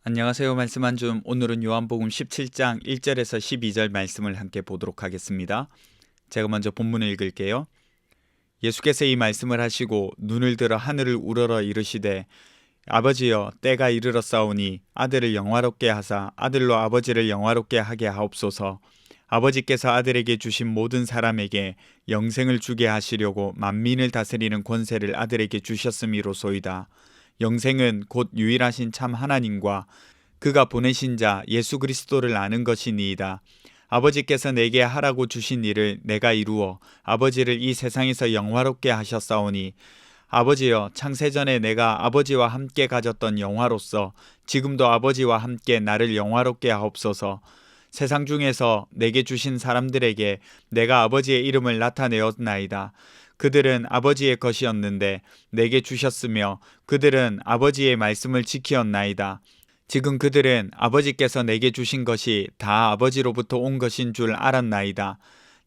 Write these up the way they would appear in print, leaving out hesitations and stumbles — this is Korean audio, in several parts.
안녕하세요. 말씀 한 줌. 오늘은 요한복음 17장 1절에서 12절 말씀을 함께 보도록 하겠습니다. 제가 먼저 본문을 읽을게요. 예수께서 이 말씀을 하시고 눈을 들어 하늘을 우러러 이르시되 아버지여 때가 이르렀사오니 아들을 영화롭게 하사 아들로 아버지를 영화롭게 하게 하옵소서. 아버지께서 아들에게 주신 모든 사람에게 영생을 주게 하시려고 만민을 다스리는 권세를 아들에게 주셨음이로소이다. 영생은 곧 유일하신 참 하나님과 그가 보내신 자 예수 그리스도를 아는 것이니이다. 아버지께서 내게 하라고 주신 일을 내가 이루어 아버지를 이 세상에서 영화롭게 하셨사오니 아버지여 창세전에 내가 아버지와 함께 가졌던 영화로서 지금도 아버지와 함께 나를 영화롭게 하옵소서. 세상 중에서 내게 주신 사람들에게 내가 아버지의 이름을 나타내었나이다. 그들은 아버지의 것이었는데 내게 주셨으며 그들은 아버지의 말씀을 지키었나이다. 지금 그들은 아버지께서 내게 주신 것이 다 아버지로부터 온 것인 줄 알았나이다.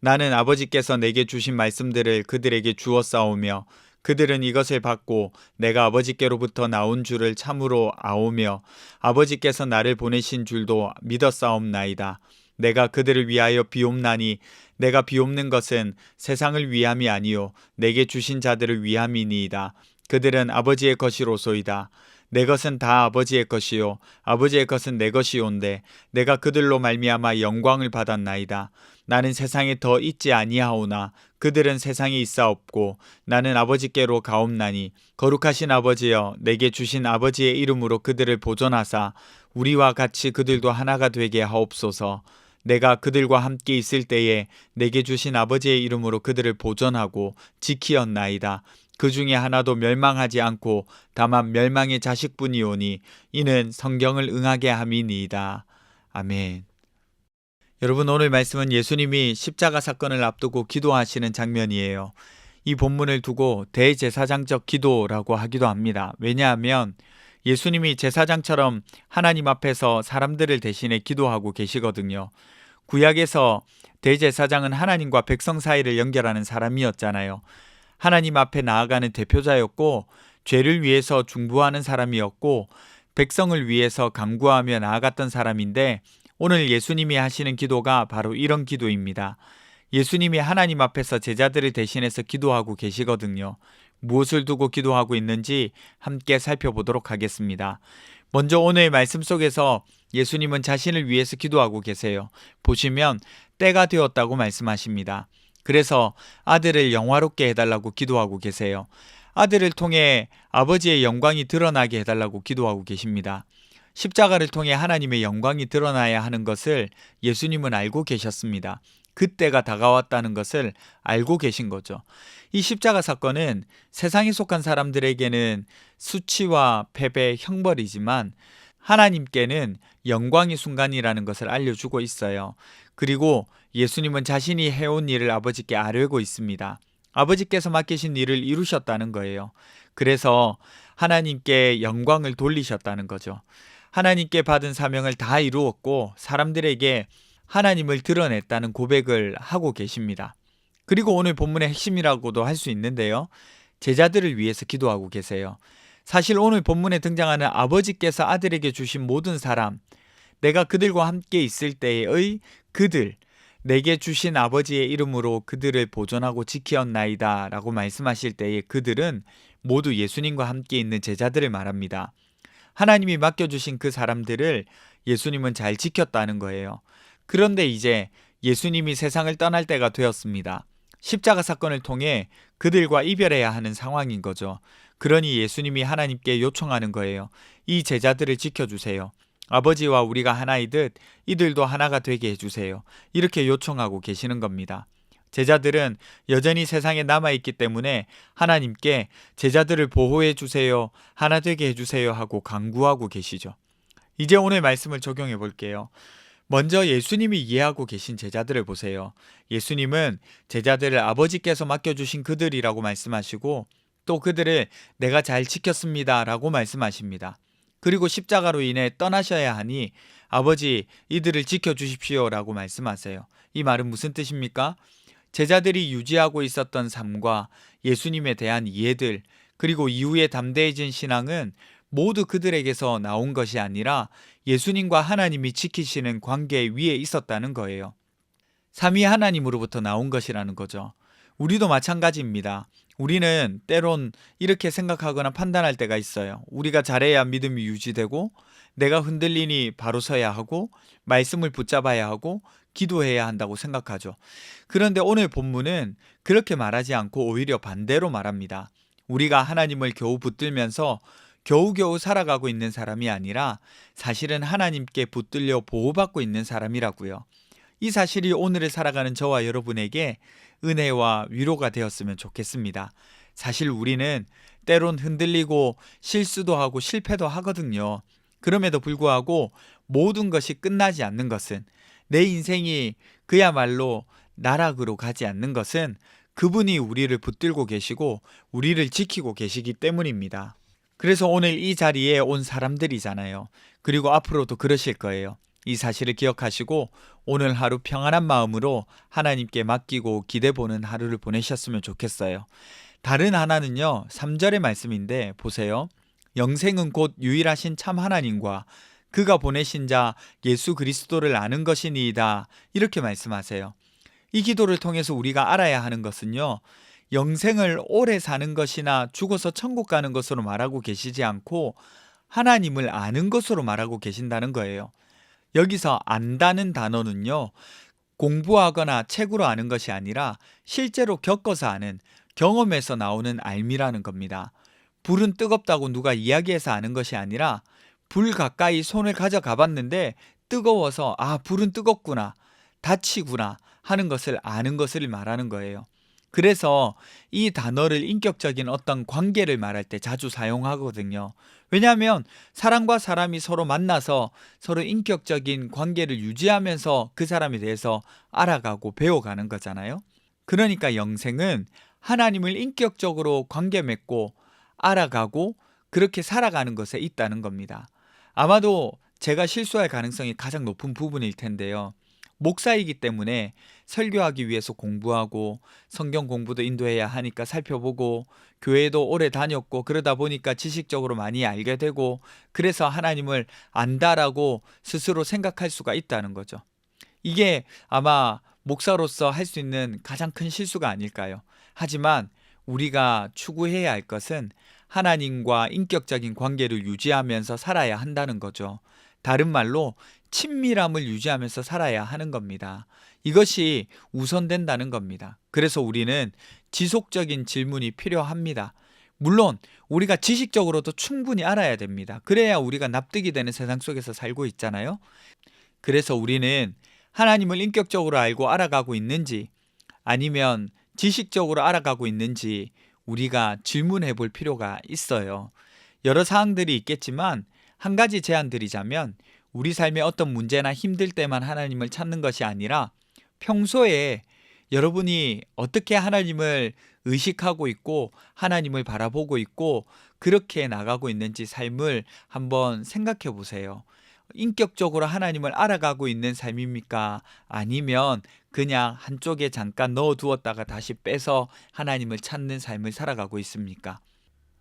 나는 아버지께서 내게 주신 말씀들을 그들에게 주었사오며 그들은 이것을 받고 내가 아버지께로부터 나온 줄을 참으로 아오며 아버지께서 나를 보내신 줄도 믿었사옵나이다. 내가 그들을 위하여 비옵나니 내가 비옵는 것은 세상을 위함이 아니요 내게 주신 자들을 위함이니이다. 그들은 아버지의 것이로소이다. 내 것은 다 아버지의 것이요 아버지의 것은 내 것이온데 내가 그들로 말미암아 영광을 받았나이다. 나는 세상에 더 있지 아니하오나 그들은 세상에 있사옵고 나는 아버지께로 가옵나니 거룩하신 아버지여 내게 주신 아버지의 이름으로 그들을 보존하사 우리와 같이 그들도 하나가 되게 하옵소서. 내가 그들과 함께 있을 때에 내게 주신 아버지의 이름으로 그들을 보존하고 지키었나이다. 그 중에 하나도 멸망하지 않고 다만 멸망의 자식뿐이오니 이는 성경을 응하게 함이니이다. 아멘. 여러분, 오늘 말씀은 예수님이 십자가 사건을 앞두고 기도하시는 장면이에요. 이 본문을 두고 대제사장적 기도라고 하기도 합니다. 왜냐하면 예수님이 제사장처럼 하나님 앞에서 사람들을 대신해 기도하고 계시거든요. 구약에서 대제사장은 하나님과 백성 사이를 연결하는 사람이었잖아요. 하나님 앞에 나아가는 대표자였고 죄를 위해서 중보하는 사람이었고 백성을 위해서 간구하며 나아갔던 사람인데 오늘 예수님이 하시는 기도가 바로 이런 기도입니다. 예수님이 하나님 앞에서 제자들을 대신해서 기도하고 계시거든요. 무엇을 두고 기도하고 있는지 함께 살펴보도록 하겠습니다. 먼저 오늘 말씀 속에서 예수님은 자신을 위해서 기도하고 계세요. 보시면 때가 되었다고 말씀하십니다. 그래서 아들을 영화롭게 해달라고 기도하고 계세요. 아들을 통해 아버지의 영광이 드러나게 해달라고 기도하고 계십니다. 십자가를 통해 하나님의 영광이 드러나야 하는 것을 예수님은 알고 계셨습니다. 그때가 다가왔다는 것을 알고 계신 거죠. 이 십자가 사건은 세상에 속한 사람들에게는 수치와 패배, 형벌이지만 하나님께는 영광의 순간이라는 것을 알려주고 있어요. 그리고 예수님은 자신이 해온 일을 아버지께 아뢰고 있습니다. 아버지께서 맡기신 일을 이루셨다는 거예요. 그래서 하나님께 영광을 돌리셨다는 거죠. 하나님께 받은 사명을 다 이루었고 사람들에게 하나님을 드러냈다는 고백을 하고 계십니다. 그리고 오늘 본문의 핵심이라고도 할 수 있는데요. 제자들을 위해서 기도하고 계세요. 사실 오늘 본문에 등장하는 아버지께서 아들에게 주신 모든 사람, 내가 그들과 함께 있을 때의 그들, 내게 주신 아버지의 이름으로 그들을 보존하고 지키었나이다 라고 말씀하실 때의 그들은 모두 예수님과 함께 있는 제자들을 말합니다. 하나님이 맡겨주신 그 사람들을 예수님은 잘 지켰다는 거예요. 그런데 이제 예수님이 세상을 떠날 때가 되었습니다. 십자가 사건을 통해 그들과 이별해야 하는 상황인 거죠. 그러니 예수님이 하나님께 요청하는 거예요. 이 제자들을 지켜주세요. 아버지와 우리가 하나이듯 이들도 하나가 되게 해주세요. 이렇게 요청하고 계시는 겁니다. 제자들은 여전히 세상에 남아있기 때문에 하나님께 제자들을 보호해 주세요, 하나 되게 해주세요 하고 간구하고 계시죠. 이제 오늘 말씀을 적용해 볼게요. 먼저 예수님이 이해하고 계신 제자들을 보세요. 예수님은 제자들을 아버지께서 맡겨주신 그들이라고 말씀하시고 또 그들을 내가 잘 지켰습니다 라고 말씀하십니다. 그리고 십자가로 인해 떠나셔야 하니 아버지 이들을 지켜주십시오 라고 말씀하세요. 이 말은 무슨 뜻입니까? 제자들이 유지하고 있었던 삶과 예수님에 대한 이해들 그리고 이후에 담대해진 신앙은 모두 그들에게서 나온 것이 아니라 예수님과 하나님이 지키시는 관계 위에 있었다는 거예요. 삼위 하나님으로부터 나온 것이라는 거죠. 우리도 마찬가지입니다. 우리는 때론 이렇게 생각하거나 판단할 때가 있어요. 우리가 잘해야 믿음이 유지되고, 내가 흔들리니 바로 서야 하고, 말씀을 붙잡아야 하고, 기도해야 한다고 생각하죠. 그런데 오늘 본문은 그렇게 말하지 않고 오히려 반대로 말합니다. 우리가 하나님을 겨우 붙들면서 겨우겨우 살아가고 있는 사람이 아니라 사실은 하나님께 붙들려 보호받고 있는 사람이라고요. 이 사실이 오늘을 살아가는 저와 여러분에게 은혜와 위로가 되었으면 좋겠습니다. 사실 우리는 때론 흔들리고 실수도 하고 실패도 하거든요. 그럼에도 불구하고 모든 것이 끝나지 않는 것은, 내 인생이 그야말로 나락으로 가지 않는 것은 그분이 우리를 붙들고 계시고 우리를 지키고 계시기 때문입니다. 그래서 오늘 이 자리에 온 사람들이잖아요. 그리고 앞으로도 그러실 거예요. 이 사실을 기억하시고 오늘 하루 평안한 마음으로 하나님께 맡기고 기대보는 하루를 보내셨으면 좋겠어요. 다른 하나는요, 3절의 말씀인데 보세요. 영생은 곧 유일하신 참 하나님과 그가 보내신 자 예수 그리스도를 아는 것이니이다. 이렇게 말씀하세요. 이 기도를 통해서 우리가 알아야 하는 것은요, 영생을 오래 사는 것이나 죽어서 천국 가는 것으로 말하고 계시지 않고 하나님을 아는 것으로 말하고 계신다는 거예요. 여기서 안다는 단어는요, 공부하거나 책으로 아는 것이 아니라 실제로 겪어서 아는, 경험에서 나오는 알미라는 겁니다. 불은 뜨겁다고 누가 이야기해서 아는 것이 아니라 불 가까이 손을 가져가 봤는데 뜨거워서 불은 뜨겁구나, 다치구나 하는 것을 아는 것을 말하는 거예요. 그래서 이 단어를 인격적인 어떤 관계를 말할 때 자주 사용하거든요. 왜냐하면 사람과 사람이 서로 만나서 서로 인격적인 관계를 유지하면서 그 사람에 대해서 알아가고 배워가는 거잖아요. 그러니까 영생은 하나님을 인격적으로 관계 맺고 알아가고 그렇게 살아가는 것에 있다는 겁니다. 아마도 제가 실수할 가능성이 가장 높은 부분일 텐데요. 목사이기 때문에 설교하기 위해서 공부하고 성경 공부도 인도해야 하니까 살펴보고 교회도 오래 다녔고 그러다 보니까 지식적으로 많이 알게 되고 그래서 하나님을 안다라고 스스로 생각할 수가 있다는 거죠. 이게 아마 목사로서 할 수 있는 가장 큰 실수가 아닐까요? 하지만 우리가 추구해야 할 것은 하나님과 인격적인 관계를 유지하면서 살아야 한다는 거죠. 다른 말로 친밀함을 유지하면서 살아야 하는 겁니다. 이것이 우선된다는 겁니다. 그래서 우리는 지속적인 질문이 필요합니다. 물론 우리가 지식적으로도 충분히 알아야 됩니다. 그래야 우리가 납득이 되는 세상 속에서 살고 있잖아요. 그래서 우리는 하나님을 인격적으로 알고 알아가고 있는지 아니면 지식적으로 알아가고 있는지 우리가 질문해 볼 필요가 있어요. 여러 사항들이 있겠지만 한 가지 제안 드리자면 우리 삶의 어떤 문제나 힘들 때만 하나님을 찾는 것이 아니라 평소에 여러분이 어떻게 하나님을 의식하고 있고 하나님을 바라보고 있고 그렇게 나가고 있는지 삶을 한번 생각해 보세요. 인격적으로 하나님을 알아가고 있는 삶입니까? 아니면 그냥 한쪽에 잠깐 넣어두었다가 다시 빼서 하나님을 찾는 삶을 살아가고 있습니까?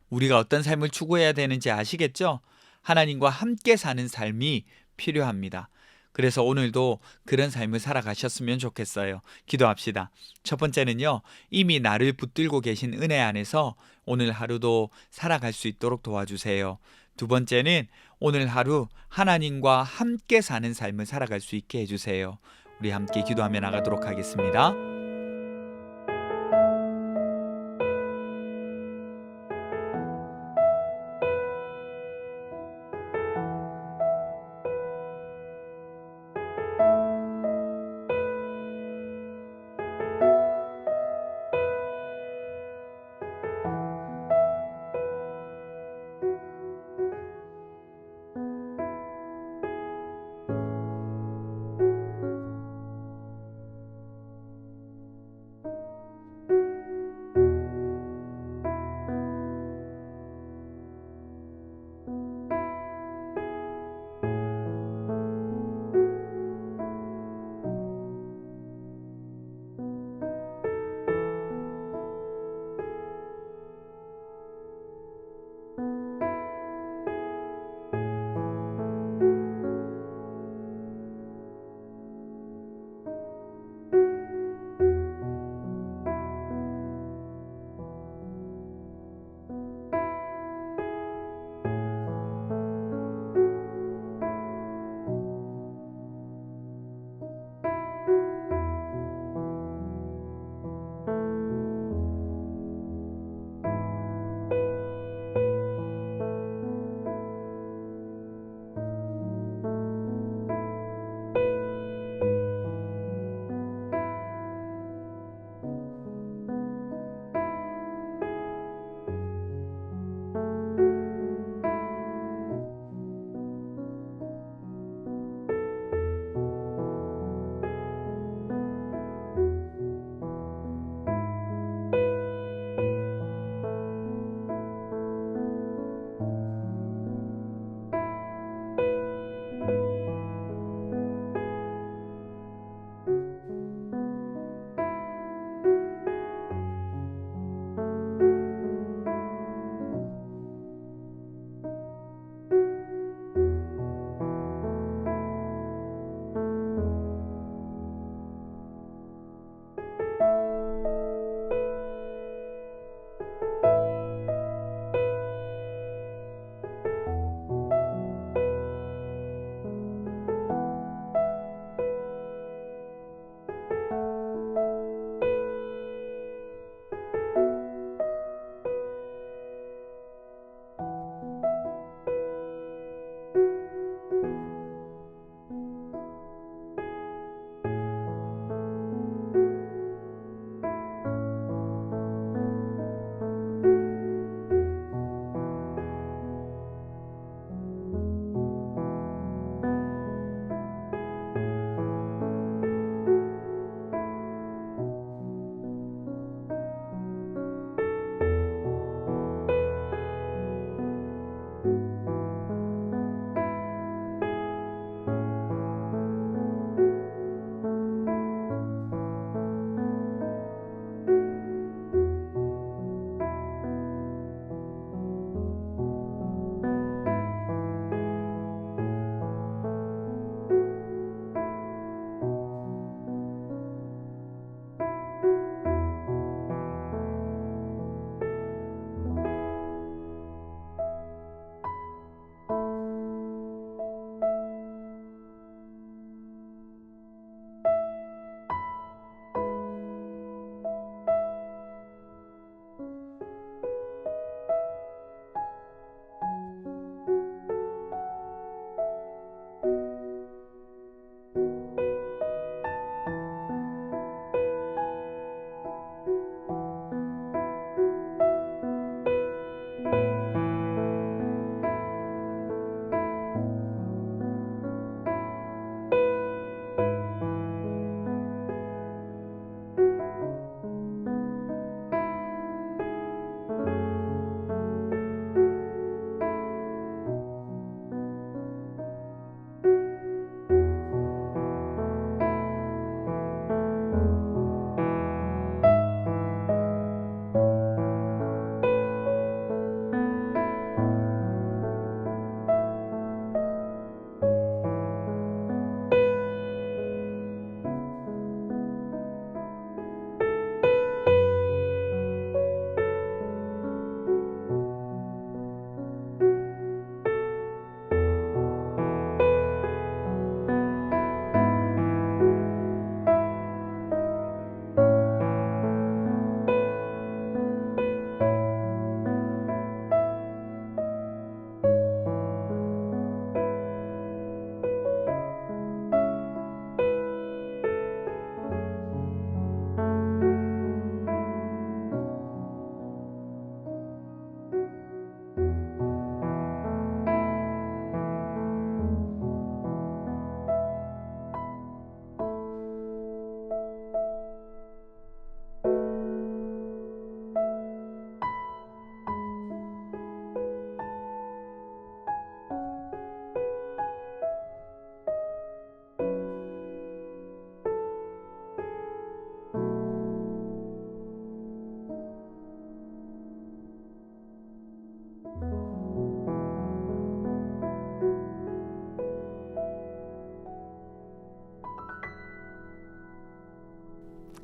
우리가 어떤 삶을 추구해야 되는지 아시겠죠? 하나님과 함께 사는 삶이 필요합니다. 그래서 오늘도 그런 삶을 살아가셨으면 좋겠어요. 기도합시다. 첫 번째는요, 이미 나를 붙들고 계신 은혜 안에서 오늘 하루도 살아갈 수 있도록 도와주세요. 두 번째는 오늘 하루 하나님과 함께 사는 삶을 살아갈 수 있게 해주세요. 우리 함께 기도하며 나가도록 하겠습니다.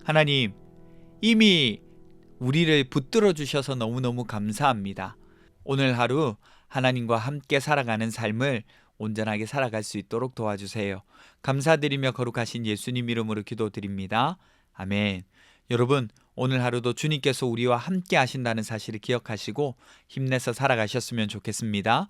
하나님, 이미 우리를 붙들어 주셔서 너무너무 감사합니다. 오늘 하루 하나님과 함께 살아가는 삶을 온전하게 살아갈 수 있도록 도와주세요. 감사드리며 거룩하신 예수님 이름으로 기도드립니다. 아멘. 여러분, 오늘 하루도 주님께서 우리와 함께 하신다는 사실을 기억하시고 힘내서 살아가셨으면 좋겠습니다.